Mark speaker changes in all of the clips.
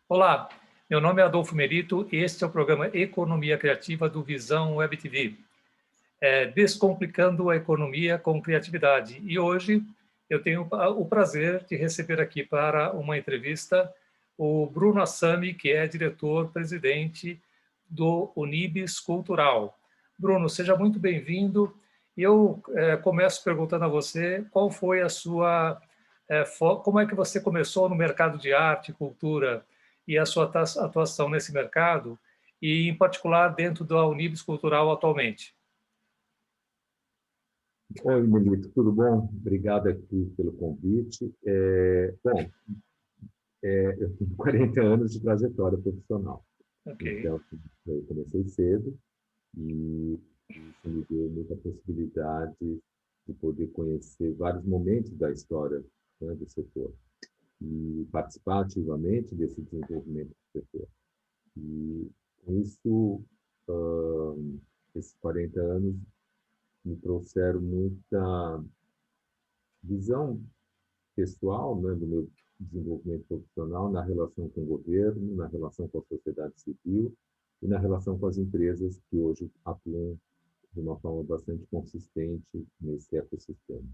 Speaker 1: Olá, meu nome é Adolfo Merito e este é o programa Economia Criativa do Visão Web TV, descomplicando a economia com criatividade. E hoje eu tenho o prazer de receber aqui para uma entrevista o Bruno Assami, que é diretor-presidente do Unibis Cultural. Bruno, seja muito bem-vindo. Eu começo perguntando a você qual foi a sua... como é que você começou no mercado de arte e cultura e a sua atuação nesse mercado, e, em particular, dentro da Unibis Cultural atualmente?
Speaker 2: Oi, Melito, tudo bom? Obrigado aqui pelo convite. Eu tenho 40 anos de trajetória profissional,
Speaker 1: Ok.
Speaker 2: então eu comecei cedo e isso me deu muita possibilidade de poder conhecer vários momentos da história, né, do setor e participar ativamente desse desenvolvimento do setor. E com isso, esses 40 anos me trouxeram muita visão pessoal, né, do meu desenvolvimento profissional na relação com o governo, na relação com a sociedade civil e na relação com as empresas que hoje atuam de uma forma bastante consistente nesse ecossistema.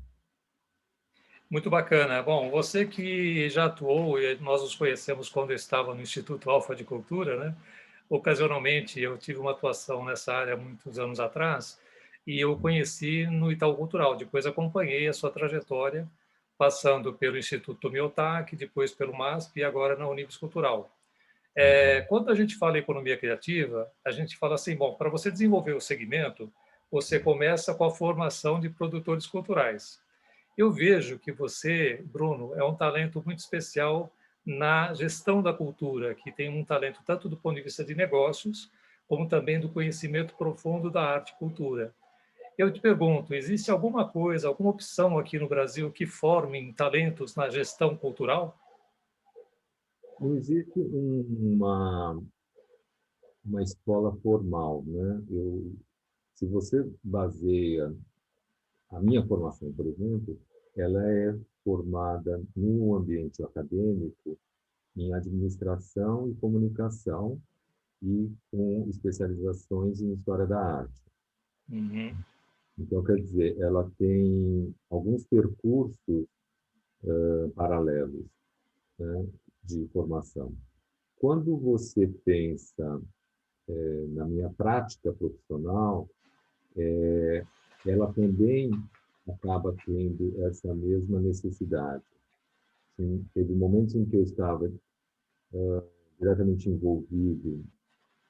Speaker 1: Muito bacana. Bom, você que já atuou, e nós nos conhecemos quando eu estava no Instituto Alfa de Cultura, né? Ocasionalmente eu tive uma atuação nessa área muitos anos atrás e eu conheci no Itaú Cultural. Depois acompanhei a sua trajetória, passando pelo Instituto Tomi Otaki, depois pelo MASP e agora na Unibis Cultural. Quando a gente fala em economia criativa, a gente fala assim, bom, para você desenvolver o segmento, você começa com a formação de produtores culturais. Eu vejo que você, Bruno, é um talento muito especial na gestão da cultura, que tem um talento tanto do ponto de vista de negócios, como também do conhecimento profundo da arte e cultura. Eu te pergunto, existe alguma coisa, alguma opção aqui no Brasil que forme talentos na gestão cultural?
Speaker 2: Não existe uma escola formal, né? Se você baseia a minha formação, por exemplo, ela é formada no ambiente acadêmico em administração e comunicação e com especializações em história da arte.
Speaker 1: Uhum.
Speaker 2: Então, quer dizer, ela tem alguns percursos paralelos, né, de formação. Quando você pensa na minha prática profissional, ela também acaba tendo essa mesma necessidade. Sim, teve momentos em que eu estava diretamente envolvido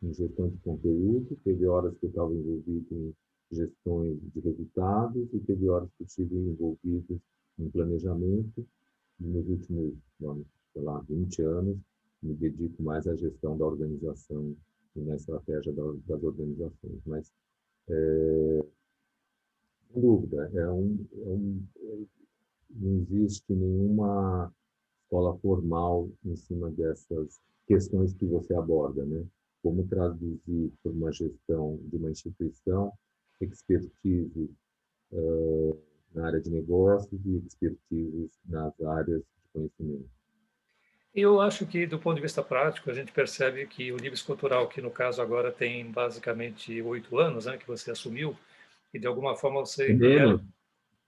Speaker 2: em gestão de conteúdo, teve horas que eu estava envolvido em gestões de resultados e teve horas que eu estive envolvido em planejamento. E nos últimos, vamos, sei lá, 20 anos, me dedico mais à gestão da organização e na estratégia das organizações. Mas, sem dúvida, não existe nenhuma escola formal em cima dessas questões que você aborda, né? Como traduzir por uma gestão de uma instituição expertise na área de negócios e expertise nas áreas de conhecimento.
Speaker 1: Eu acho que, do ponto de vista prático, a gente percebe que o Unibis Cultural, que no caso agora tem basicamente 8 anos, né, que você assumiu, e de alguma forma
Speaker 2: É
Speaker 1: você...
Speaker 2: menos,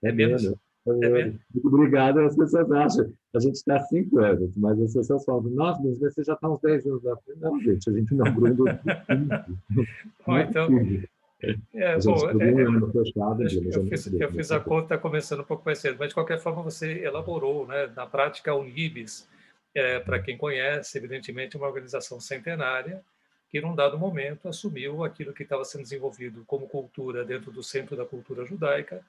Speaker 2: é
Speaker 1: É menos?
Speaker 2: menos, é
Speaker 1: É menos?
Speaker 2: menos. Muito obrigado, as pessoas acham. A gente está há 5 anos, mas as pessoas falam, nossa, mas você já está uns 10 anos lá. Não, gente, a gente inaugurou em 2015.
Speaker 1: Bom,
Speaker 2: Não é
Speaker 1: então,
Speaker 2: possível. A gente
Speaker 1: bom,
Speaker 2: ficou um ano fechado em
Speaker 1: eu
Speaker 2: planejamento,
Speaker 1: fiz a
Speaker 2: começou.
Speaker 1: conta começando um pouco mais cedo, mas de qualquer forma você elaborou, né, na prática, a Unibis, para quem conhece, evidentemente, uma organização centenária que, num dado momento, assumiu aquilo que estava sendo desenvolvido como cultura dentro do Centro da Cultura Judaica,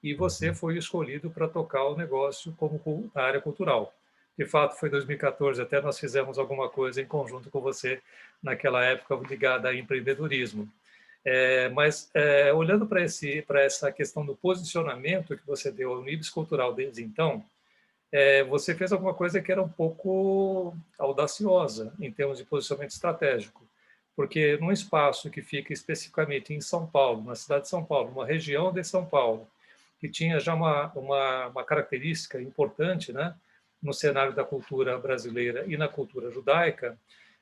Speaker 1: e você foi escolhido para tocar o negócio como na área cultural. De fato, foi em 2014, até nós fizemos alguma coisa em conjunto com você naquela época ligada a empreendedorismo. Olhando para essa questão do posicionamento que você deu ao Unibis Cultural desde então, você fez alguma coisa que era um pouco audaciosa em termos de posicionamento estratégico, porque num espaço que fica especificamente em São Paulo, na cidade de São Paulo, uma região de São Paulo, que tinha já uma característica importante, né, no cenário da cultura brasileira e na cultura judaica,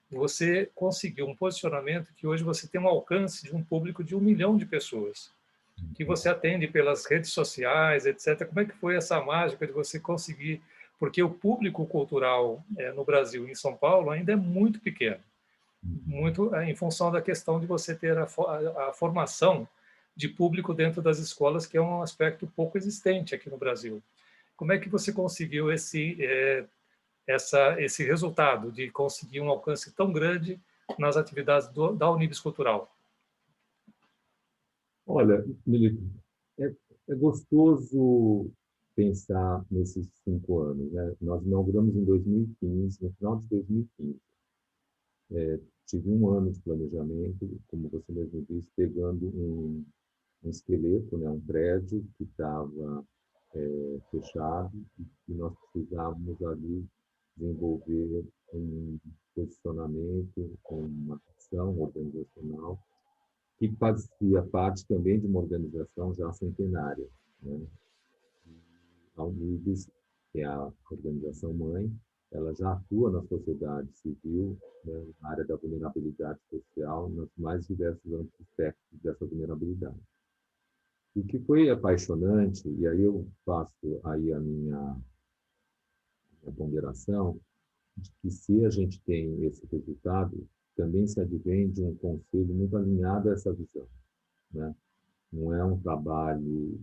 Speaker 1: você conseguiu um posicionamento que hoje você tem um alcance de um público de 1 milhão de pessoas, que você atende pelas redes sociais, etc. Como é que foi essa mágica de você conseguir? Porque o público cultural no Brasil, em São Paulo, ainda é muito pequeno, muito em função da questão de você ter a formação de público dentro das escolas, que é um aspecto pouco existente aqui no Brasil. Como é que você conseguiu esse resultado de conseguir um alcance tão grande nas atividades da Unibis Cultural?
Speaker 2: Olha, Milito, é, é gostoso pensar nesses 5 anos, né? Nós inauguramos em 2015, no final de 2015. Tive 1 ano de planejamento, como você mesmo disse, pegando um esqueleto, né? Um prédio que estava fechado e que nós precisávamos ali desenvolver um posicionamento, uma ação organizacional que fazia parte também de uma organização já centenária, né? A Unibis, que é a organização mãe, ela já atua na sociedade civil, né, na área da vulnerabilidade social, nos mais diversos aspectos dessa vulnerabilidade. O que foi apaixonante, e aí eu faço aí a minha ponderação, de que se a gente tem esse resultado, também se advém de um conselho muito alinhado a essa visão, né? Não é um trabalho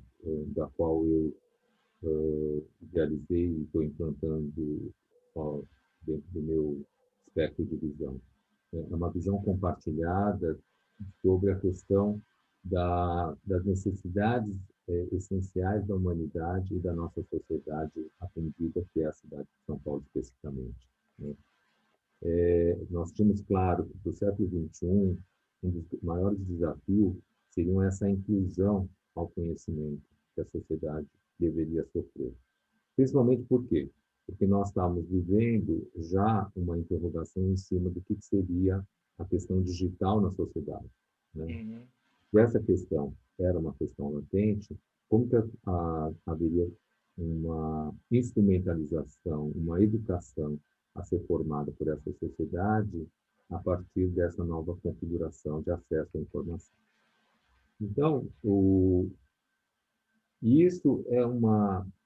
Speaker 2: da qual eu idealizei e estou implantando dentro do meu espectro de visão. É uma visão compartilhada sobre a questão das necessidades essenciais da humanidade e da nossa sociedade atendida, que é a cidade de São Paulo especificamente, né? Nós tínhamos claro que para o século XXI, um dos maiores desafios seriam essa inclusão ao conhecimento que a sociedade deveria sofrer. Principalmente por quê? Porque nós estamos vivendo já uma interrogação em cima do que seria a questão digital na sociedade, né?
Speaker 1: Uhum.
Speaker 2: Se essa questão era uma questão latente, como que haveria uma instrumentalização, uma educação a ser formada por essa sociedade a partir dessa nova configuração de acesso à informação? Então, isso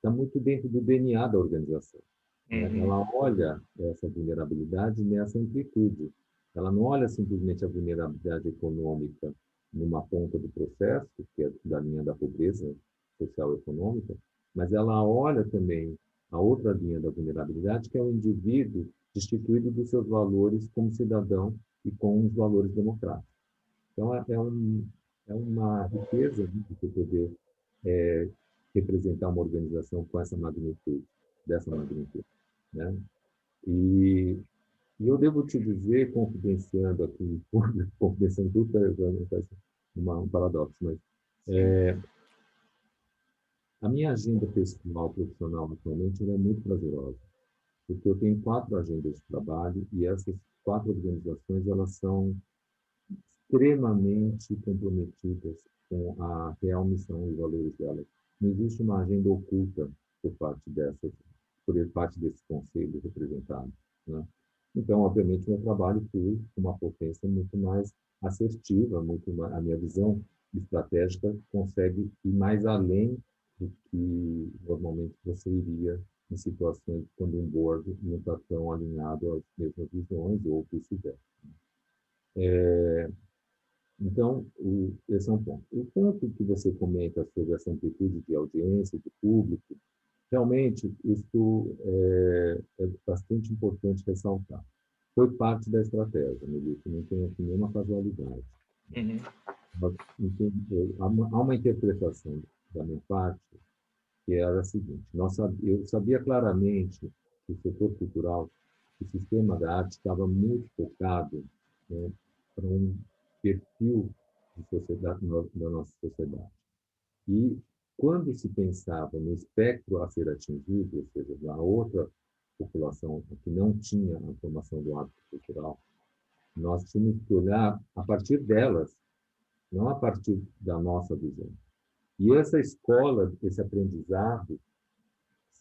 Speaker 2: está muito dentro do DNA da organização, né?
Speaker 1: Uhum.
Speaker 2: Ela olha essa vulnerabilidade nessa amplitude. Ela não olha simplesmente a vulnerabilidade econômica numa ponta do processo, que é da linha da pobreza social e econômica, mas ela olha também a outra linha da vulnerabilidade, que é o indivíduo destituído dos seus valores como cidadão e com os valores democráticos. Então, é uma riqueza, né, de você poder representar uma organização com essa magnitude, dessa magnitude, né? E, e eu devo te dizer, confidenciando aqui, confidenciando tudo, parece um paradoxo, mas
Speaker 1: Sim.
Speaker 2: a minha agenda pessoal, profissional, atualmente, ela é muito prazerosa, porque eu tenho 4 agendas de trabalho e essas 4 organizações, elas são extremamente comprometidas com a real missão e valores delas. Não existe uma agenda oculta por parte desses conselhos representados, né? Então, obviamente, meu trabalho flui com uma potência muito mais assertiva, a minha visão estratégica consegue ir mais além do que normalmente você iria em situações quando um board não está tão alinhado às mesmas visões ou vice-versa. Então, esse é um ponto. O ponto que você comenta sobre essa amplitude de audiência, de público, realmente isso é bastante importante ressaltar. Foi parte da estratégia, Melito, não tem aqui nenhuma casualidade.
Speaker 1: Uhum.
Speaker 2: Mas, há uma interpretação da minha parte que era a seguinte: eu sabia claramente que o setor cultural, o sistema da arte estava muito focado, né, para um perfil de sociedade, da nossa sociedade. E quando se pensava no espectro a ser atingido, ou seja, na outra população que não tinha a formação do hábito cultural, nós tínhamos que olhar a partir delas, não a partir da nossa visão. E essa escola, esse aprendizado,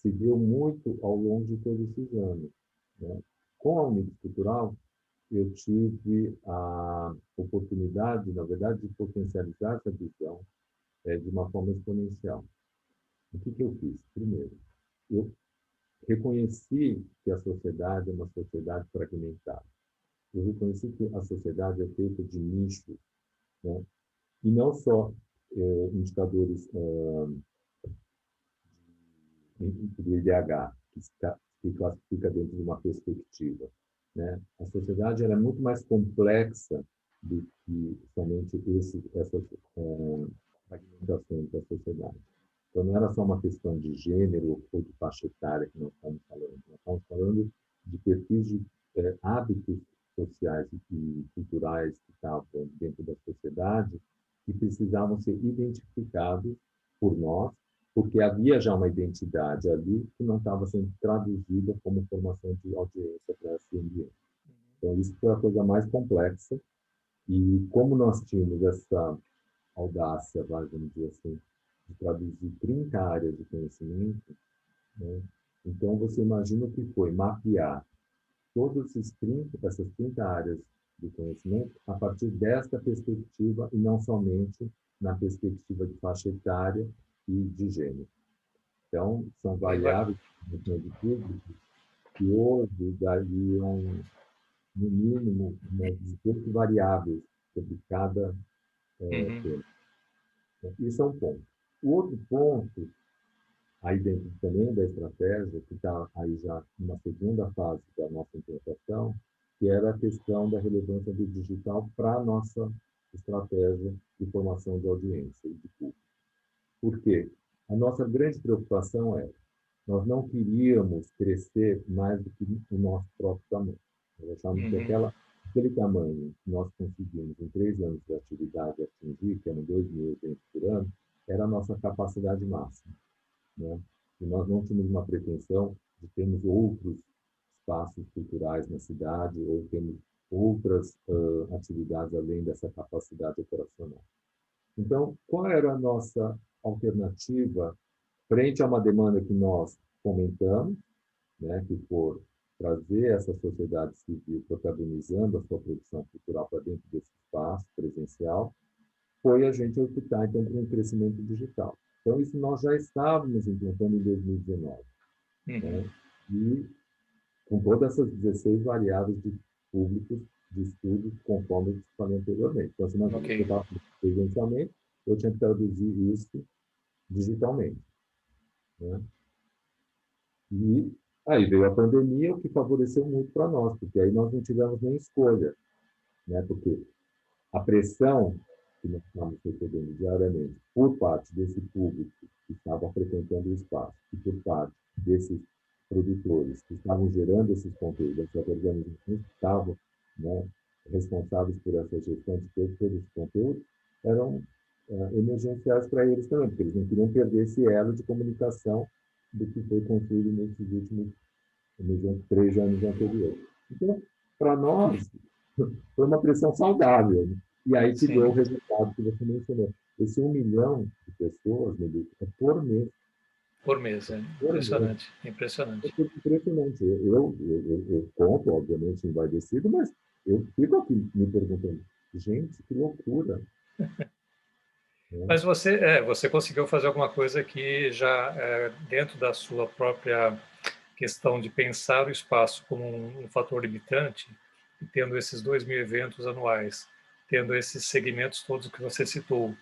Speaker 2: se deu muito ao longo de todos esses anos, né? Com a Unidade Cultural, eu tive a oportunidade, na verdade, de potencializar essa visão de uma forma exponencial. O que eu fiz? Primeiro, eu reconheci que a sociedade é uma sociedade fragmentada. Eu reconheci que a sociedade é feita de nichos, né? E não só indicadores do IDH, que classifica dentro de uma perspectiva, né? A sociedade é muito mais complexa do que somente essas fragmentações da sociedade. Então, não era só uma questão de gênero ou de faixa etária que nós estamos falando. Nós estamos falando de perfis de hábitos sociais e culturais que estavam dentro da sociedade que precisavam ser identificados por nós, porque havia já uma identidade ali que não estava sendo traduzida como formação de audiência para esse ambiente. Então, isso foi a coisa mais complexa. E como nós tínhamos essa audácia, vamos dizer assim, de traduzir 30 áreas de conhecimento, né? Então, você imagina o que foi mapear todas essas 30 áreas de conhecimento a partir desta perspectiva e não somente na perspectiva de faixa etária e de gênero. Então, são variáveis de público que hoje dariam, no mínimo, umas 18 variáveis sobre cada tema. Isso é um ponto. O outro ponto, aí dentro também da estratégia, que está aí já numa segunda fase da nossa implantação, que era a questão da relevância do digital para a nossa estratégia de formação de audiência e de público. Por quê? A nossa grande preocupação é, nós não queríamos crescer mais do que o nosso próprio tamanho. Nós achamos que aquele tamanho que nós conseguimos em 3 anos de atividade atingir, que eram 2.000 eventos por ano, era a nossa capacidade máxima, né? E nós não tínhamos uma pretensão de termos outros espaços culturais na cidade ou termos outras atividades além dessa capacidade operacional. Então, qual era a nossa alternativa frente a uma demanda que nós comentamos, né, que for trazer essa sociedade civil protagonizando a sua produção cultural para dentro desse espaço presencial, foi a gente optar, então, por um crescimento digital. Então, isso nós já estávamos implantando em 2019. Né? E com todas essas 16 variáveis de públicos de estudos, conforme eu falei anteriormente. Então, se nós estava presencialmente, eu tinha que traduzir isso digitalmente. Né? E aí veio a pandemia, o que favoreceu muito para nós, porque aí nós não tivemos nem escolha, né? Porque a pressão que nós estamos recebendo diariamente por parte desse público que estava frequentando o espaço e por parte desses produtores que estavam gerando esses conteúdos, essas organizações que estavam, né, responsáveis por essa gestão de todos esses conteúdos, eram emergenciais para eles também, porque eles não queriam perder esse elo de comunicação do que foi construído nos 3 anos anteriores. Então, para nós, foi uma pressão saudável. Né? E aí que deu o resultado que você mencionou. Esse 1 milhão de pessoas, Melito, é por mês.
Speaker 1: Por mês, é impressionante. Impressionante.
Speaker 2: É impressionante. Eu conto, obviamente, envaidecido, mas eu fico aqui me perguntando, gente, que loucura.
Speaker 1: Mas você conseguiu fazer alguma coisa que já, dentro da sua própria questão de pensar o espaço como um fator limitante, e tendo esses 2.000 eventos anuais, tendo esses segmentos todos que você citou,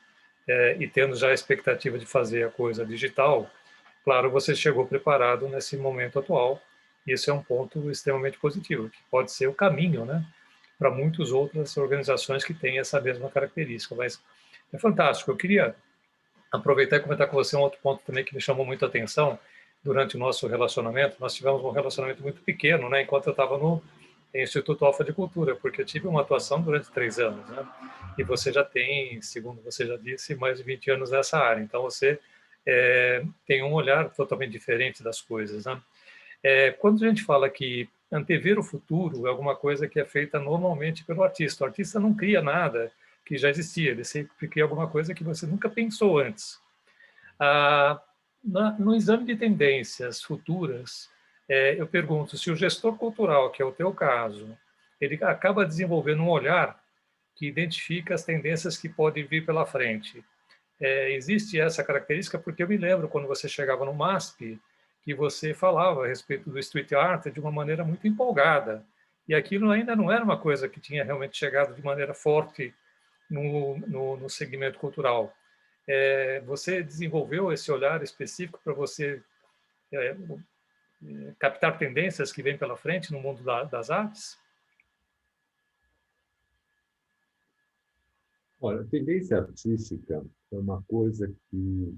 Speaker 1: e tendo já a expectativa de fazer a coisa digital, claro, você chegou preparado nesse momento atual, e isso é um ponto extremamente positivo, que pode ser o caminho, né, para muitas outras organizações que têm essa mesma característica. Mas é fantástico. Eu queria aproveitar e comentar com você um outro ponto também que me chamou muito a atenção durante o nosso relacionamento. Nós tivemos um relacionamento muito pequeno, né, enquanto eu estava no Instituto Alfa de Cultura, porque eu tive uma atuação durante 3 anos, né, e você já tem, segundo você já disse, mais de 20 anos nessa área. Então, você tem um olhar totalmente diferente das coisas, né? Quando a gente fala que antever o futuro é alguma coisa que é feita normalmente pelo artista. O artista não cria nada que já existia, ele sempre cria alguma coisa que você nunca pensou antes. No exame de tendências futuras, eu pergunto se o gestor cultural, que é o teu caso, ele acaba desenvolvendo um olhar que identifica as tendências que podem vir pela frente. Existe essa característica porque eu me lembro quando você chegava no MASP, que você falava a respeito do street art de uma maneira muito empolgada. E aquilo ainda não era uma coisa que tinha realmente chegado de maneira forte no segmento cultural. Você desenvolveu esse olhar específico para você captar tendências que vêm pela frente no mundo das artes?
Speaker 2: Olha, tendência artística é uma coisa que,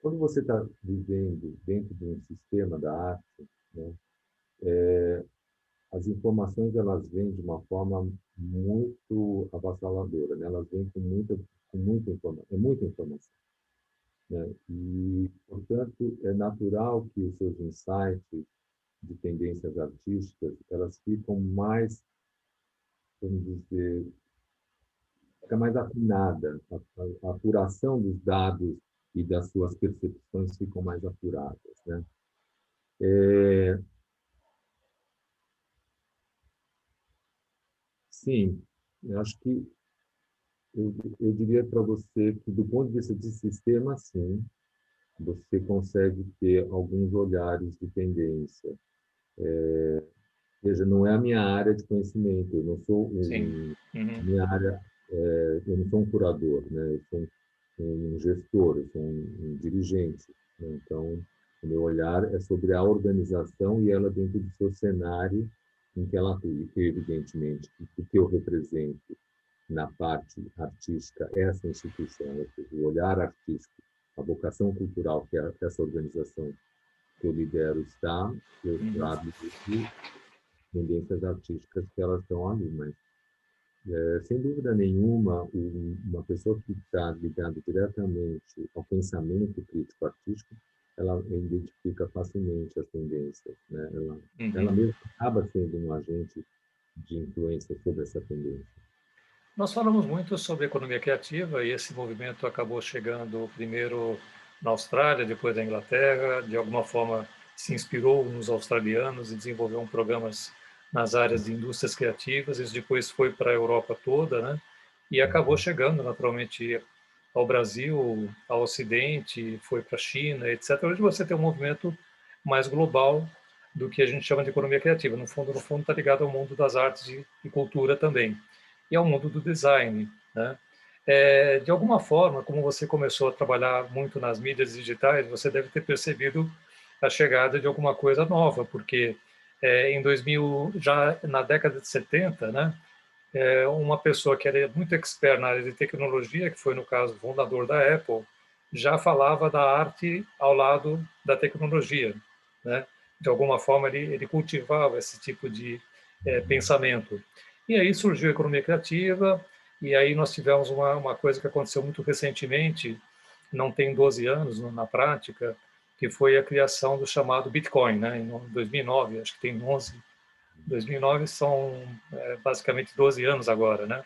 Speaker 2: quando você está vivendo dentro de um sistema da arte, né, as informações elas vêm de uma forma muito avassaladora, né? Elas vêm com muita informação, é muita informação, né? E, portanto, é natural que os seus insights de tendências artísticas elas ficam mais, vamos dizer, fica mais afinada, a apuração dos dados e das suas percepções ficam mais apuradas, né? Sim, eu acho que eu diria para você que, do ponto de vista de sistema, sim, você consegue ter alguns olhares de tendência. Veja, não é a minha área de conhecimento, eu não sou
Speaker 1: Sim. Uhum.
Speaker 2: minha área, eu não sou um curador, né? Eu sou um gestor, eu sou um dirigente, né? Então, o meu olhar é sobre a organização e ela dentro do seu cenário em que ela atua. E, evidentemente, o que eu represento na parte artística, essa instituição, ou seja, o olhar artístico, a vocação cultural que essa organização que eu lidero está, eu
Speaker 1: Uhum.
Speaker 2: trago isso, tendências artísticas que elas estão ali, mas sem dúvida nenhuma, uma pessoa que está ligada diretamente ao pensamento crítico artístico, ela identifica facilmente as tendências, né? Ela
Speaker 1: Uhum.
Speaker 2: mesma acaba sendo um agente de influência sobre essa tendência.
Speaker 1: Nós falamos muito sobre economia criativa e esse movimento acabou chegando primeiro na Austrália, depois na Inglaterra, de alguma forma se inspirou nos australianos e desenvolveu programas nas áreas de indústrias criativas, isso depois foi para a Europa toda, né? E acabou chegando naturalmente ao Brasil, ao Ocidente, foi para a China, etc. Hoje você tem um movimento mais global do que a gente chama de economia criativa. No fundo está ligado ao mundo das artes e cultura também e ao mundo do design, né? De alguma forma, como você começou a trabalhar muito nas mídias digitais, você deve ter percebido a chegada de alguma coisa nova, porque em 2000, já na década de 70, né, uma pessoa que era muito expert na área de tecnologia, que foi, no caso, o fundador da Apple, já falava da arte ao lado da tecnologia, né? De alguma forma, ele cultivava esse tipo de pensamento. E aí surgiu a economia criativa, e aí nós tivemos uma coisa que aconteceu muito recentemente, não tem 12 anos na prática, que foi a criação do chamado Bitcoin, né? Em 2009, acho que tem 11. 2009 são basicamente 12 anos agora, né?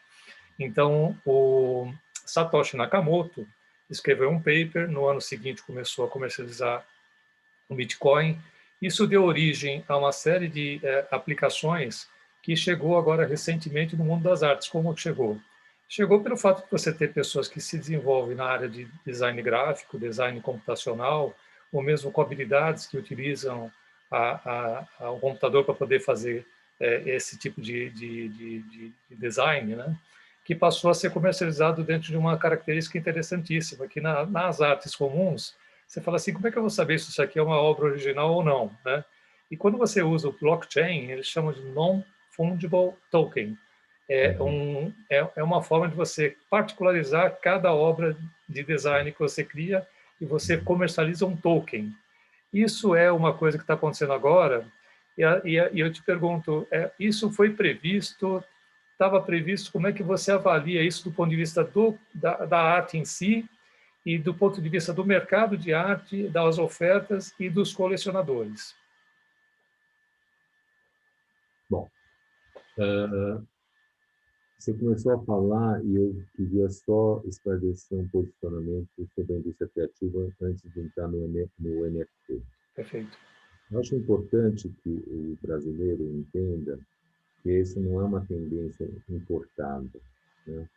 Speaker 1: Então, o Satoshi Nakamoto escreveu um paper, no ano seguinte começou a comercializar o Bitcoin. Isso deu origem a uma série de aplicações que chegou agora recentemente no mundo das artes. Como que chegou? Chegou pelo fato de você ter pessoas que se desenvolvem na área de design gráfico, design computacional, ou mesmo com habilidades que utilizam o computador para poder fazer esse tipo de design, né? Que passou a ser comercializado dentro de uma característica interessantíssima, que nas artes comuns, você fala assim, como é que eu vou saber se isso aqui é uma obra original ou não, né? E quando você usa o blockchain, eles chamam de non-fungible token. É uma forma de você particularizar cada obra de design que você cria e você comercializa um token. Isso é uma coisa que está acontecendo agora e eu te pergunto, isso foi previsto, estava previsto, como é que você avalia isso do ponto de vista da arte em si e do ponto de vista do mercado de arte, das ofertas e dos colecionadores?
Speaker 2: Bom, Você começou a falar e eu queria só esclarecer um posicionamento sobre a indústria criativa antes de entrar no NFT.
Speaker 1: Perfeito.
Speaker 2: Eu acho importante que o brasileiro entenda que isso não é uma tendência importada, né?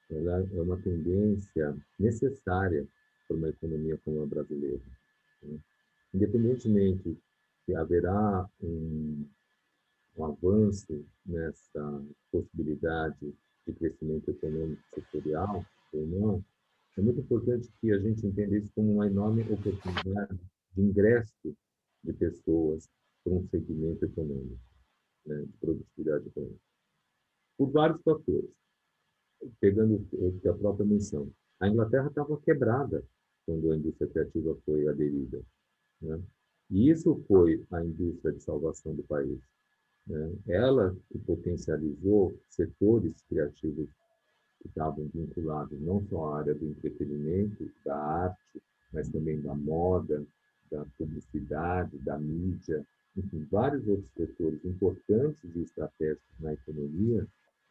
Speaker 2: Ela é uma tendência necessária para uma economia como a brasileira, né? Independentemente se haverá um avanço nessa possibilidade de crescimento econômico setorial ou não, é muito importante que a gente entenda isso como uma enorme oportunidade de ingresso de pessoas para um segmento econômico, né, de produtividade econômica, por vários fatores. Pegando a própria menção, a Inglaterra estava quebrada quando a indústria criativa foi aderida, né? E isso foi a indústria de salvação do país, né? Ela que potencializou setores criativos que estavam vinculados não só à área do entretenimento, da arte, mas também da moda, da publicidade, da mídia, enfim, vários outros setores importantes e estratégicos na economia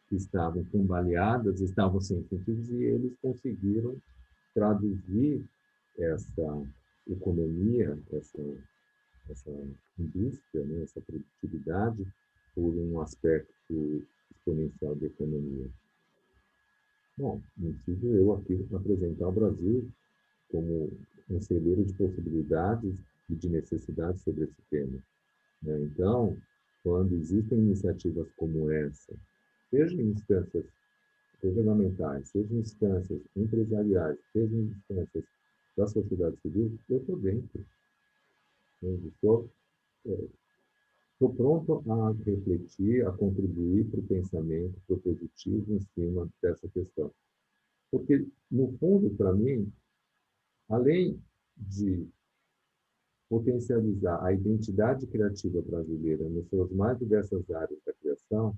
Speaker 2: que estavam cambaleadas, estavam sem incentivos e eles conseguiram traduzir essa economia, essa indústria, né, essa produtividade, por um aspecto exponencial da economia. Bom, não preciso eu aqui apresentar o Brasil como um celeiro de possibilidades e de necessidades sobre esse tema, né? Então, quando existem iniciativas como essa, seja em instâncias governamentais, seja em instâncias empresariais, seja em instâncias da sociedade civil, eu estou dentro. Estou pronto a refletir, a contribuir para o pensamento propositivo em cima dessa questão. Porque, no fundo, para mim, além de potencializar a identidade criativa brasileira nas suas mais diversas áreas da criação,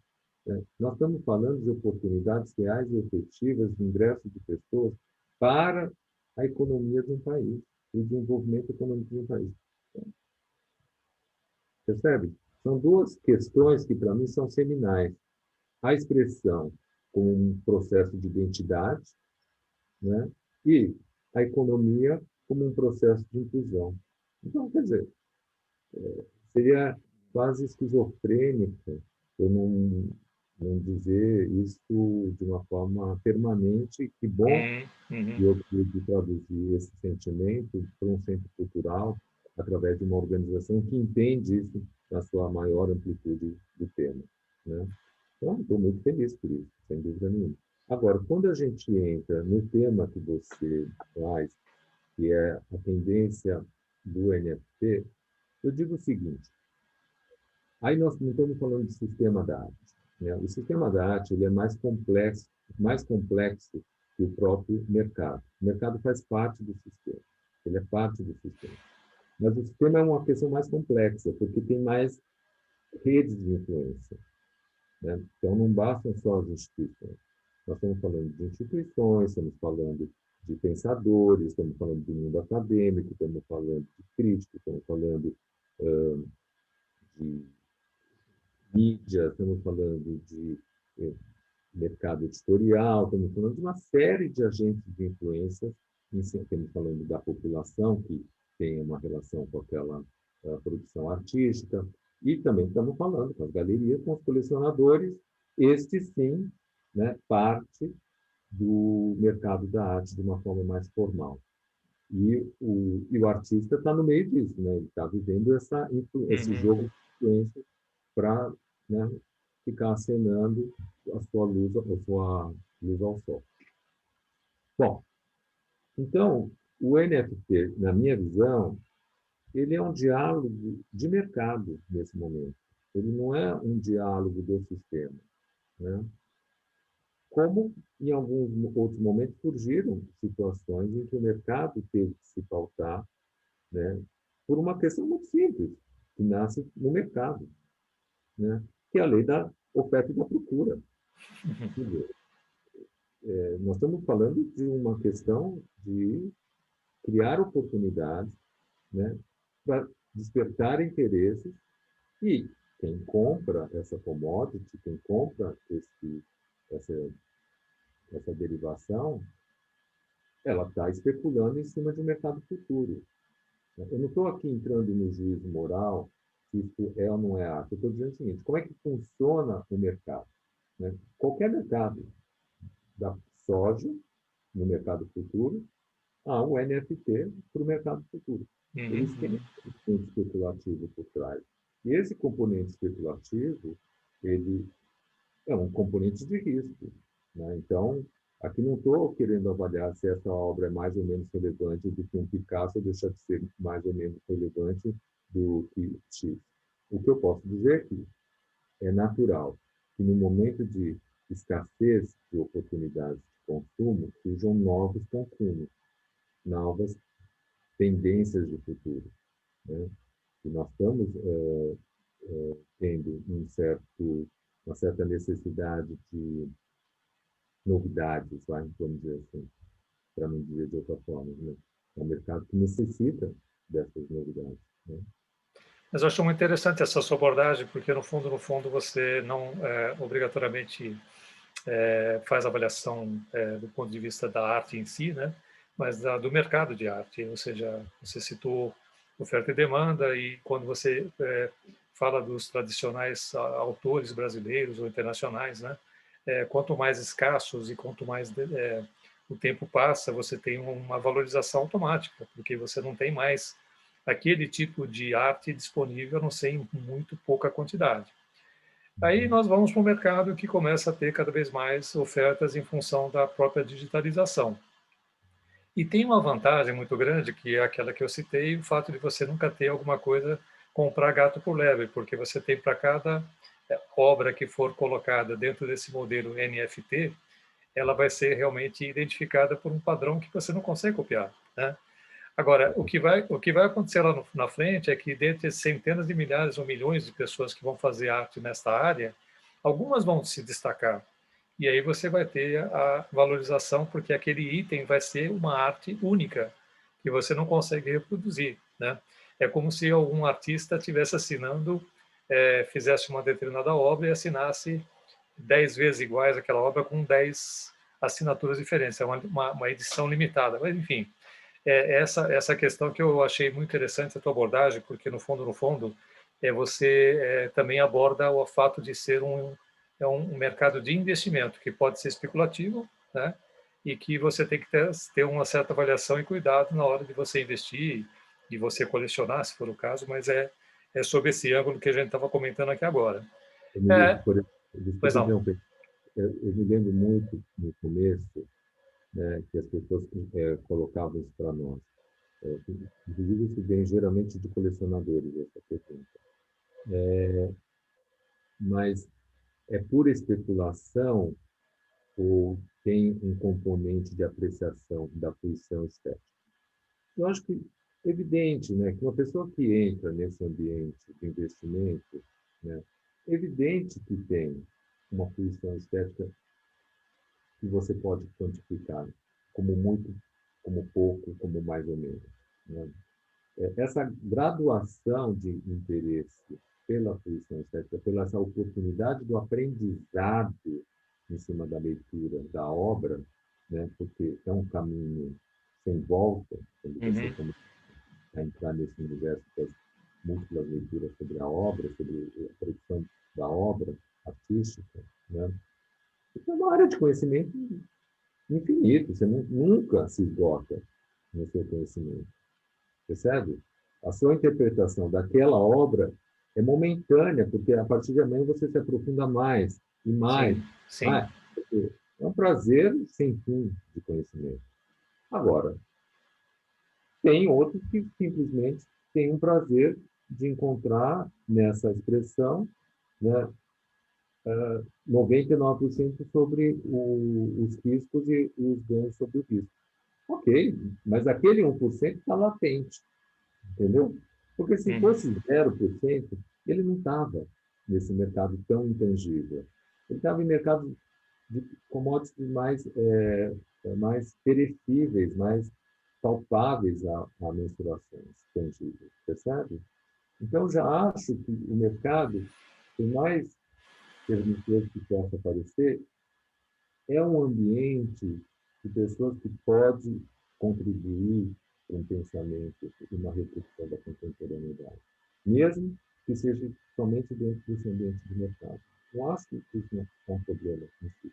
Speaker 2: né, nós estamos falando de oportunidades reais e efetivas de ingresso de pessoas para a economia de um país, o desenvolvimento econômico de um país. Percebe? São duas questões que, para mim, são seminais. A expressão como um processo de identidade, né? E a economia como um processo de inclusão. Então, quer dizer, seria quase esquizofrênico eu não dizer isso de uma forma permanente. Que bom
Speaker 1: Uhum.
Speaker 2: que eu pude traduzir esse sentimento para um centro cultural através de uma organização que entende isso na sua maior amplitude do tema, né? Então, estou muito feliz por isso, sem dúvida nenhuma. Agora, quando a gente entra no tema que você traz, que é a tendência do NFT, eu digo o seguinte: aí nós não estamos falando de sistema da arte, né? O sistema da arte ele é mais complexo que o próprio mercado. O mercado faz parte do sistema, ele é parte do sistema. Mas o sistema é uma questão mais complexa, porque tem mais redes de influência, né? Então, não bastam só as instituições. Nós estamos falando de instituições, estamos falando de pensadores, estamos falando do mundo acadêmico, estamos falando de críticos, estamos falando de mídia, estamos falando de mercado editorial, estamos falando de uma série de agentes de influência, estamos falando da população que tem uma relação com aquela produção artística, e também estamos falando com as galerias, com os colecionadores, este sim, né, parte do mercado da arte de uma forma mais formal. E o artista está no meio disso, né? Ele está vivendo esse
Speaker 1: Uhum.
Speaker 2: jogo de influência para, né, ficar acenando a sua luz ao sol. Bom, então, o NFT, na minha visão, ele é um diálogo de mercado nesse momento. Ele não é um diálogo do sistema, né? Como em alguns outros momentos surgiram situações em que o mercado teve que se pautar, né, por uma questão muito simples, que nasce no mercado, né, que é a lei da oferta e da procura. Quer dizer, nós estamos falando de uma questão de criar oportunidades, né, para despertar interesses, e quem compra essa commodity, quem compra essa, essa derivação, ela está especulando em cima de um mercado futuro. Eu não estou aqui entrando no juízo moral se isso é ou não é arte. Eu estou dizendo o seguinte: como é que funciona o mercado? Né? Qualquer mercado, da soja no mercado futuro ao NFT para o mercado futuro.
Speaker 1: Uhum,
Speaker 2: Eles têm
Speaker 1: uhum.
Speaker 2: um componente especulativo por trás. E esse componente especulativo, ele é um componente de risco. Né? Então, aqui não estou querendo avaliar se essa obra é mais ou menos relevante do que um Picasso, ou deixa de ser mais ou menos relevante do que X. O que eu posso dizer é que é natural que no momento de escassez de oportunidades de consumo, surjam novos consumos, novas tendências de futuro. Né? E nós estamos tendo uma certa necessidade de novidades, vamos dizer assim, para não dizer de outra forma. Né? É um mercado que necessita dessas novidades. Né?
Speaker 1: Mas eu acho muito interessante essa sua abordagem, porque no fundo, você não obrigatoriamente faz avaliação do ponto de vista da arte em si, né? Mas do mercado de arte. Ou seja, você citou oferta e demanda, e quando você fala dos tradicionais autores brasileiros ou internacionais, né? Quanto mais escassos e quanto mais o tempo passa, você tem uma valorização automática, porque você não tem mais aquele tipo de arte disponível, a não ser em muito pouca quantidade. Aí nós vamos para o mercado que começa a ter cada vez mais ofertas em função da própria digitalização. E tem uma vantagem muito grande, que é aquela que eu citei, o fato de você nunca ter alguma coisa, comprar gato por lebre, porque você tem para cada obra que for colocada dentro desse modelo NFT, ela vai ser realmente identificada por um padrão que você não consegue copiar, né? Agora, o que vai acontecer lá na frente é que, dentre centenas de milhares ou milhões de pessoas que vão fazer arte nesta área, algumas vão se destacar. E aí você vai ter a valorização, porque aquele item vai ser uma arte única, que você não consegue reproduzir. Né? É como se algum artista estivesse assinando, fizesse uma determinada obra e assinasse 10 vezes iguais àquela obra com 10 assinaturas diferentes. É uma edição limitada. Mas, enfim, essa questão que eu achei muito interessante a tua abordagem, porque no fundo, você também aborda o fato de ser um mercado de investimento que pode ser especulativo, né? E que você tem que ter uma certa avaliação e cuidado na hora de você investir e você colecionar, se for o caso, mas é sobre esse ângulo que a gente estava comentando aqui agora.
Speaker 2: Eu me lembro,
Speaker 1: É, pois
Speaker 2: desculpa
Speaker 1: não.
Speaker 2: interromper, eu me lembro muito no começo, né, que as pessoas colocavam isso para nós. Inclusive, isso vem geralmente de colecionadores, essa pergunta. Mas é pura especulação ou tem um componente de apreciação da fruição estética? Eu acho que é evidente, né, que uma pessoa que entra nesse ambiente de investimento, né, é evidente que tem uma fruição estética que você pode quantificar como muito, como pouco, como mais ou menos. Né? Essa graduação de interesse pela fruição estética, pela essa oportunidade do aprendizado em cima da leitura da obra, né? Porque é um caminho sem volta, quando você
Speaker 1: Uhum.
Speaker 2: começa a entrar nesse universo das múltiplas leituras sobre a obra, sobre a produção da obra artística, né? Então, é uma área de conhecimento infinito, você nunca se esgota no seu conhecimento. Percebe? A sua interpretação daquela obra é momentânea, porque a partir de amanhã você se aprofunda mais e mais.
Speaker 1: Sim, sim.
Speaker 2: Mais. É um prazer sem fim de conhecimento. Agora, tem outros que simplesmente têm um prazer de encontrar nessa expressão, né, 99% sobre os riscos e os ganhos sobre o risco. Ok, mas aquele 1% está latente. Entendeu? Porque se
Speaker 1: Uhum.
Speaker 2: fosse 0%, ele não estava nesse mercado tão intangível. Ele estava em mercado de commodities mais perecíveis, mais palpáveis a mensurações tangíveis, percebe? Então, já acho que o mercado, por mais pernicioso que possa parecer, é um ambiente de pessoas que podem contribuir para um pensamento e uma reflexão da contemporaneidade, mesmo que seja somente dentro desse ambiente de mercado. Eu acho que isso não é um problema em si.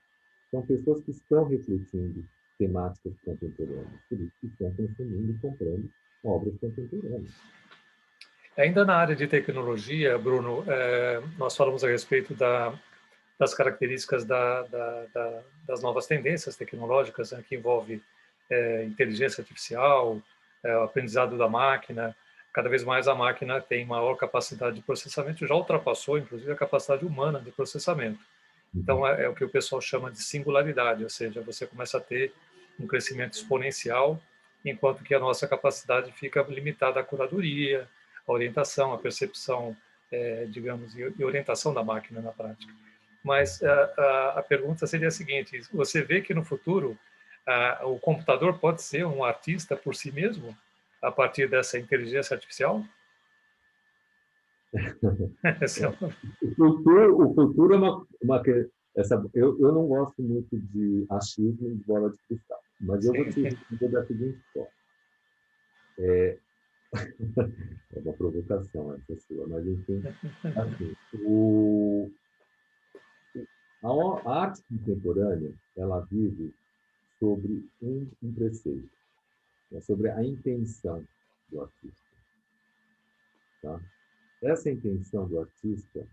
Speaker 2: São pessoas que estão refletindo temáticas contemporâneas, por isso que estão consumindo e comprando obras contemporâneas.
Speaker 1: Ainda na área de tecnologia, Bruno, nós falamos a respeito das características das novas tendências tecnológicas, né, que envolve inteligência artificial, o aprendizado da máquina. Cada vez mais a máquina tem maior capacidade de processamento, já ultrapassou, inclusive, a capacidade humana de processamento. Então, é o que o pessoal chama de singularidade, ou seja, você começa a ter um crescimento exponencial, enquanto que a nossa capacidade fica limitada à curadoria, à orientação, à percepção, digamos, e orientação da máquina na prática. Mas a pergunta seria a seguinte: você vê que no futuro o computador pode ser um artista por si mesmo, a partir dessa inteligência artificial?
Speaker 2: O futuro é eu não gosto muito de achismo e de bola de cristal, mas eu vou te responder da seguinte forma. É uma provocação essa sua, mas enfim, assim, a arte contemporânea, ela vive sobre um preceito, né, sobre a intenção do artista. Tá? Essa intenção do artista,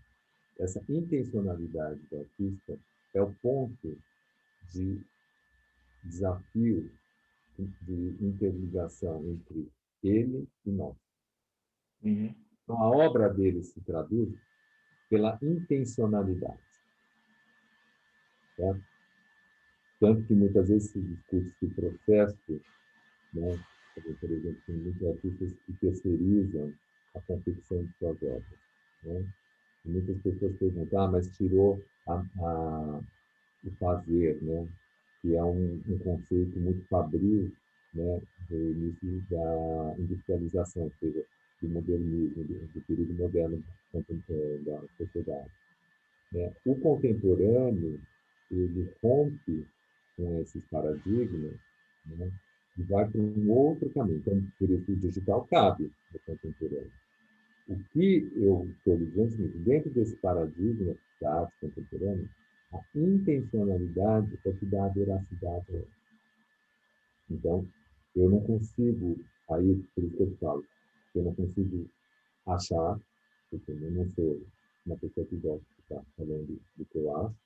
Speaker 2: essa intencionalidade do artista é o ponto de desafio, de interligação entre ele e nós.
Speaker 1: Uhum.
Speaker 2: Então, a obra dele se traduz pela intencionalidade. Tá? Tanto que muitas vezes se discute que o processo, né, por exemplo, tem muitos artistas que terceirizam a confecção de suas obras. Né? E muitas pessoas perguntam, mas tirou o fazer, né? Que é um conceito muito fabril, né? Do início da industrialização, ou seja, do modernismo, do período moderno da sociedade. Né? O contemporâneo, ele rompe com esses paradigmas, né? E vai para um outro caminho. Então, por isso o digital cabe no contemporâneo. O que eu estou dizendo é dentro desse paradigma da arte contemporânea, a intencionalidade é que dá a veracidade a ela. Então, eu não consigo, aí, por isso que eu falo, eu não consigo achar, porque eu não sou uma pessoa que gosta de estar falando do que eu acho,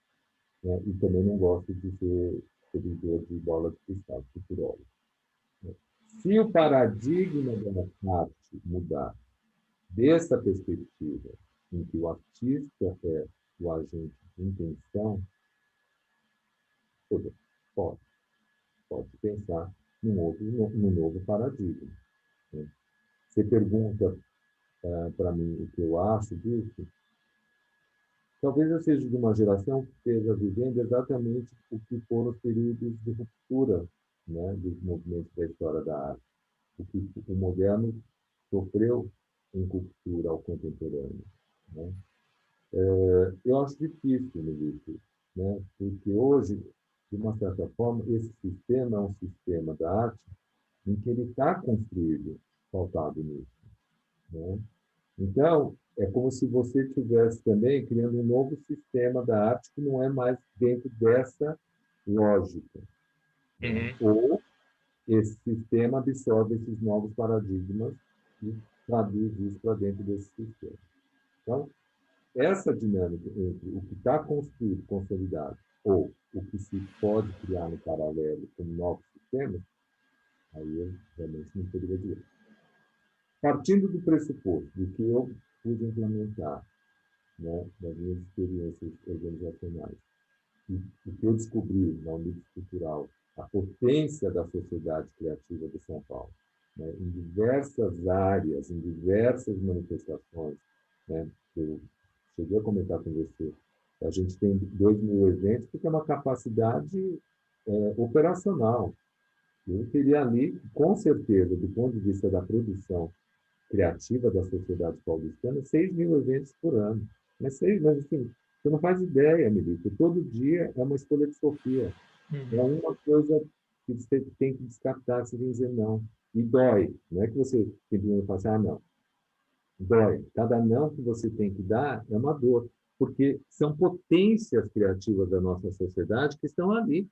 Speaker 2: né? E também não gosto de ser seguidor de bola de cristal, futurólogo. Né? Se o paradigma da arte mudar dessa perspectiva, em que o artista é o agente de intenção, pode, pode pensar num novo paradigma. Né? Você pergunta para mim o que eu acho disso, talvez eu seja de uma geração que esteja vivendo exatamente o que foram os períodos de ruptura, né, dos movimentos da história da arte. O que o moderno sofreu em ruptura ao contemporâneo. Né? Eu acho difícil, Melito, né? Porque hoje, de uma certa forma, esse sistema é um sistema da arte em que ele está construído, pautado nisso. Né? Então, é como se você estivesse também criando um novo sistema da arte que não é mais dentro dessa lógica. Né?
Speaker 1: Uhum.
Speaker 2: Ou esse sistema absorve esses novos paradigmas e traduz isso para dentro desse sistema. Então, essa dinâmica entre o que está construído, consolidado, ou o que se pode criar no paralelo como novos sistemas, aí eu realmente não poderia dizer. Partindo do pressuposto de que eu pude implementar, né, das minhas experiências organizacionais, e o que eu descobri na Unidade Cultural, a potência da sociedade criativa de São Paulo, né, em diversas áreas, em diversas manifestações, né, eu cheguei a comentar com você, a gente tem 2.000 eventos, porque é uma capacidade operacional. Eu teria ali, com certeza, do ponto de vista da produção criativa da sociedade paulistana, 6.000 eventos por ano. Mas assim, Você não faz ideia, Milito. Todo dia é uma escolha de Sofia. É
Speaker 1: Uhum.
Speaker 2: uma coisa que você tem que descartar, você tem que dizer não. E dói. Não é que você simplesmente fala assim, ah, não. Dói. Cada não que você tem que dar é uma dor. Porque são potências criativas da nossa sociedade que estão ali,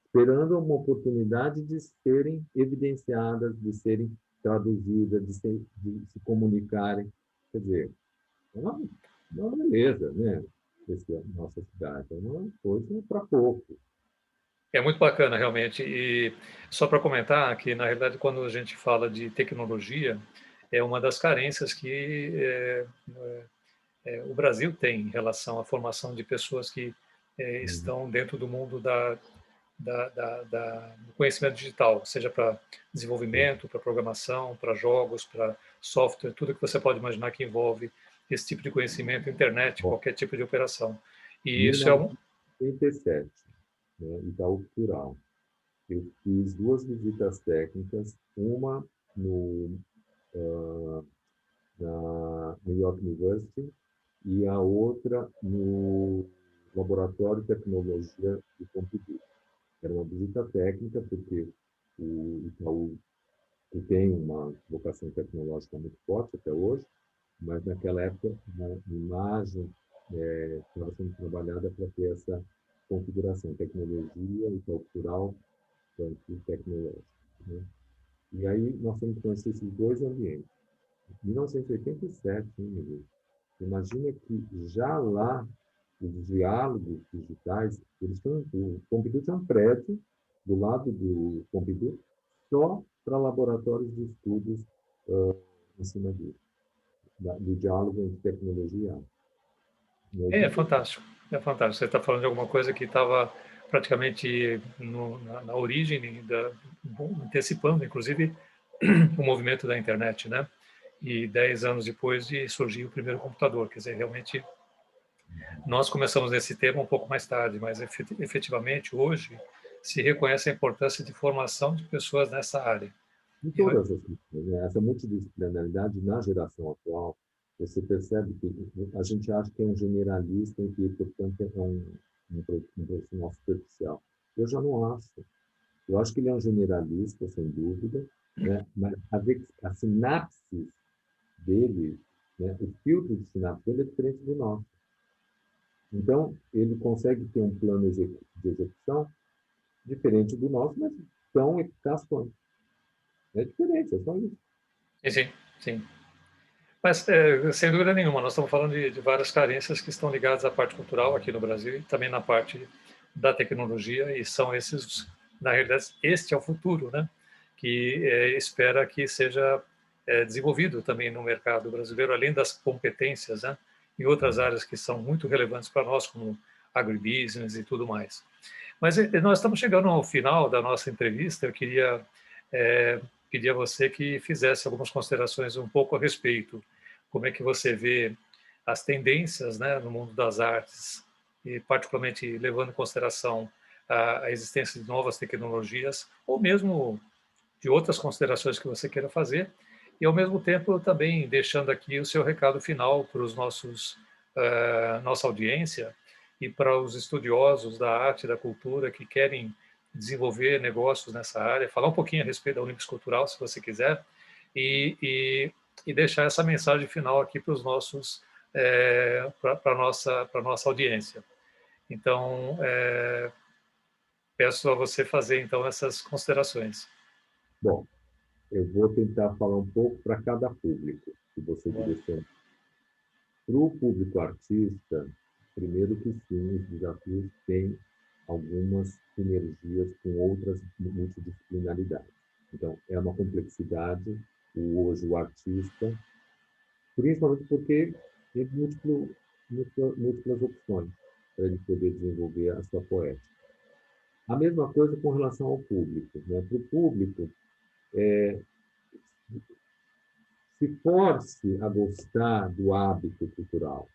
Speaker 2: esperando uma oportunidade de serem evidenciadas, de serem traduzidas, de se comunicarem. Quer dizer, é uma beleza, né? Essa nossa cidade. É uma coisa para pouco.
Speaker 1: É muito bacana, realmente. E só para comentar que, na realidade, quando a gente fala de tecnologia, é uma das carências que o Brasil tem em relação à formação de pessoas que
Speaker 2: Uhum.
Speaker 1: estão dentro do mundo do conhecimento digital, seja para desenvolvimento, para programação, para jogos, para software, tudo que você pode imaginar que envolve esse tipo de conhecimento, internet,
Speaker 2: Bom,
Speaker 1: qualquer tipo de operação. E isso é um.
Speaker 2: 1987, né, Itaú Cultural. Eu fiz duas visitas técnicas, uma no, na New York University e a outra no Laboratório de Tecnologia de Pompidou. Era uma visita técnica, porque o Itaú que tem uma vocação tecnológica muito forte até hoje, mas naquela época a imagem estava sendo trabalhada para ter essa configuração, tecnologia e cultural quanto tecnológica. Né? E aí nós temos que conhecer esses dois ambientes. Em 1987, imagina que já lá os diálogos digitais, eles estão, o Pompidou tinha um prédio do lado do Pompidou só para laboratórios de estudos em cima do diálogo entre tecnologia e arte.
Speaker 1: É
Speaker 2: Imagina,
Speaker 1: fantástico, é fantástico. Você está falando de alguma coisa que estava praticamente na origem, antecipando, inclusive, o movimento da internet, né? E 10 anos depois de surgir o primeiro computador. Quer dizer, realmente, nós começamos nesse tema um pouco mais tarde, mas efetivamente, hoje, se reconhece a importância de formação de pessoas nessa área.
Speaker 2: em
Speaker 1: E,
Speaker 2: todas as questões, né? Essa multidisciplinaridade na geração atual, você percebe que a gente acha que é um generalista e que, portanto, é um profissional superficial. Eu já não acho. Eu acho que ele é um generalista, sem dúvida, né? Mas a sinapse dele, né? O filtro de sinapse dele é diferente do nosso. Então, ele consegue ter um plano de execução diferente do nosso, mas tão eficaz quanto. É diferente, é só isso.
Speaker 1: sim, sim. Mas, sem dúvida nenhuma, nós estamos falando de várias carências que estão ligadas à parte cultural aqui no Brasil e também na parte da tecnologia, e são esses, na realidade, este é o futuro, né? Que espera que seja desenvolvido também no mercado brasileiro, além das competências, né? Em outras áreas que são muito relevantes para nós, como agribusiness e tudo mais. Mas nós estamos chegando ao final da nossa entrevista. Eu queria pedir a você que fizesse algumas considerações um pouco a respeito. Como é que você vê as tendências, né, no mundo das artes, e particularmente levando em consideração a existência de novas tecnologias, ou mesmo de outras considerações que você queira fazer, e ao mesmo tempo também deixando aqui o seu recado final para os nossa audiência e para os estudiosos da arte e da cultura que querem desenvolver negócios nessa área, falar um pouquinho a respeito da Olímpicos Cultural, se você quiser, e, e, e deixar essa mensagem final aqui para os nossos para nossa audiência. Então, peço a você fazer então essas considerações.
Speaker 2: Bom, eu vou tentar falar um pouco para cada público que você direciona. Para o público artista, primeiro que sim, os desafios têm algumas sinergias com outras multidisciplinaridades. Então, é uma complexidade hoje o artista, principalmente porque tem múltiplas opções para ele poder desenvolver a sua poética. A mesma coisa com relação ao público. Né? Para o público, se force a gostar do hábito cultural,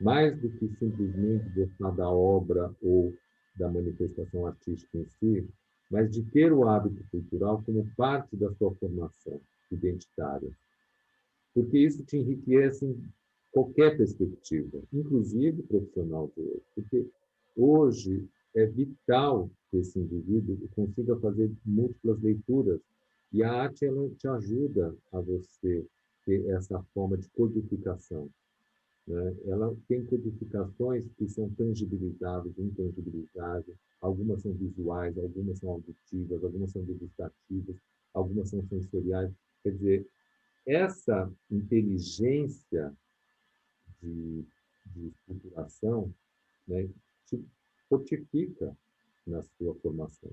Speaker 2: mais do que simplesmente gostar da obra ou da manifestação artística em si, mas de ter o hábito cultural como parte da sua formação identitária. Porque isso te enriquece qualquer perspectiva, inclusive profissional do outro, porque hoje é vital que esse indivíduo consiga fazer múltiplas leituras e a arte ela te ajuda a você ter essa forma de codificação, né? Ela tem codificações que são tangibilizáveis, intangibilizáveis, algumas são visuais, algumas são auditivas, algumas são degustativas, algumas são sensoriais. Quer dizer, essa inteligência de estruturação, né, te fortifica na sua formação.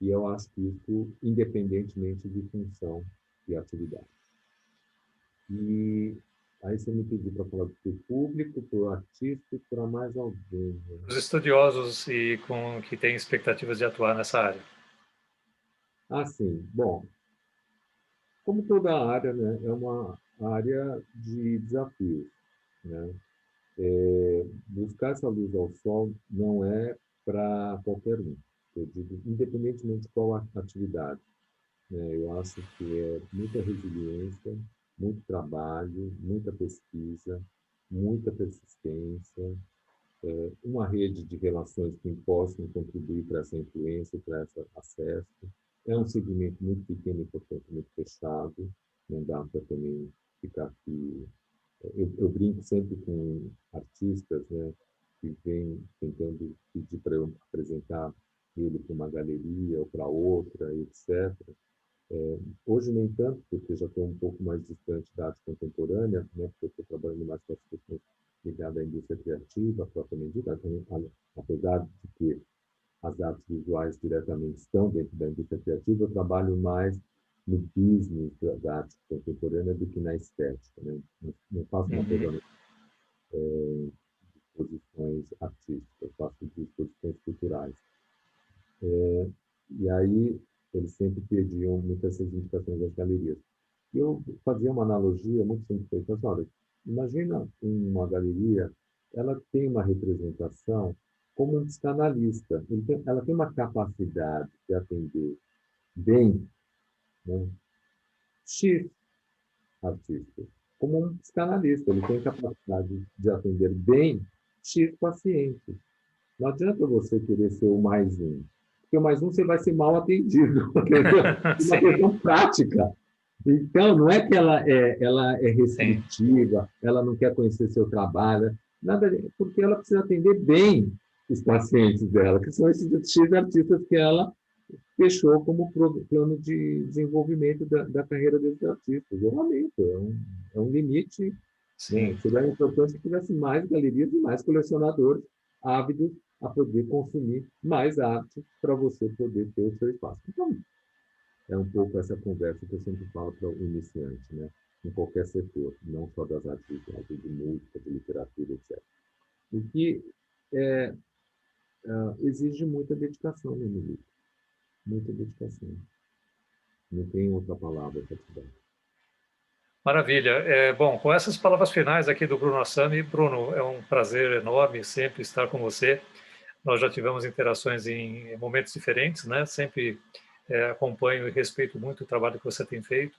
Speaker 2: E eu acho que isso, independentemente de função e atividade. E aí você me pediu para falar para o público, para o artista e para mais alguém. Né?
Speaker 1: Os estudiosos e que têm expectativas de atuar nessa área.
Speaker 2: Ah, sim. Bom, como toda área, né, é uma área de desafios, né? Buscar essa luz ao sol não é para qualquer um. Eu digo, independentemente de qual atividade, né? Eu acho que é muita resiliência, muito trabalho, muita pesquisa, muita persistência, uma rede de relações que possam contribuir para essa influência, para esse acesso. É um segmento muito pequeno e, portanto, muito fechado. Não dá para também ficar aqui. Eu brinco sempre com artistas, né, que vêm tentando pedir para eu apresentar ele para uma galeria ou para outra, etc. Hoje nem tanto, porque já estou um pouco mais distante da arte contemporânea, né, porque eu estou trabalhando mais com as questões ligadas à indústria criativa, propriamente dita, apesar de que as artes visuais diretamente estão dentro da indústria criativa, eu trabalho mais no business da arte contemporânea do que na estética. Né? Não faço uma coisa de exposições artísticas, eu faço de exposições culturais. E aí eles sempre pediam muitas essas indicações das galerias. E eu fazia uma analogia muito simples. Eu falei, olha, imagina uma galeria, ela tem uma representação como um psicanalista. Ela tem uma capacidade de atender bem, né, X artistas, como um psicanalista. Ele tem capacidade de atender bem X pacientes. Não adianta você querer ser o mais um, porque o mais um você vai ser mal atendido. Uma questão prática. Então, não é que ela é restritiva, sim, ela não quer conhecer seu trabalho, nada, porque ela precisa atender bem os pacientes dela, que são esses X artistas que ela fechou como plano de desenvolvimento da carreira desses artistas. Eu lamento, é um limite. Né? Seria importante que tivesse mais galerias e mais colecionadores ávidos a poder consumir mais arte para você poder ter o seu espaço. Então, é um pouco essa conversa que eu sempre falo para o iniciante, né? Em qualquer setor, não só das artes visuais, de música, de literatura, etc. O que exige muita dedicação, né, Emílio? Muita dedicação. Não tem outra palavra para te dar.
Speaker 1: Maravilha. Bom, com essas palavras finais aqui do Bruno Assami, Bruno, é um prazer enorme sempre estar com você. Nós já tivemos interações em momentos diferentes, né? Sempre acompanho e respeito muito o trabalho que você tem feito.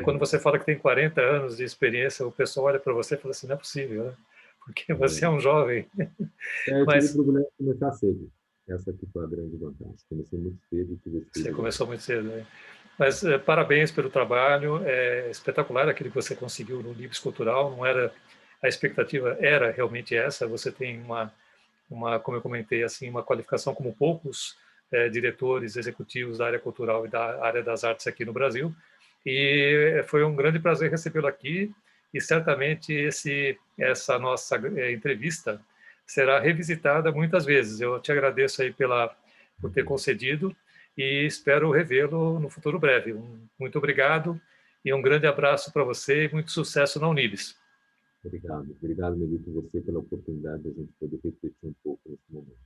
Speaker 1: Quando você fala que tem 40 anos de experiência, o pessoal olha para você e fala assim, não é possível, né? Porque você é um jovem.
Speaker 2: Eu tive problema de começar cedo. Essa aqui foi a grande vantagem. Comecei muito cedo e tive esse
Speaker 1: Você começou muito cedo, né? Mas parabéns pelo trabalho, é espetacular aquilo que você conseguiu no Livros Cultural, não era, a expectativa era realmente essa, você tem como eu comentei, assim, uma qualificação como poucos diretores executivos da área cultural e da área das artes aqui no Brasil, e foi um grande prazer recebê-lo aqui, e certamente essa nossa entrevista será revisitada muitas vezes. Eu te agradeço aí por ter concedido, e espero revê-lo no futuro breve. Muito obrigado e um grande abraço para você e muito sucesso na Unibis.
Speaker 2: Obrigado. Obrigado, Melito, você pela oportunidade de a gente poder refletir um pouco nesse momento.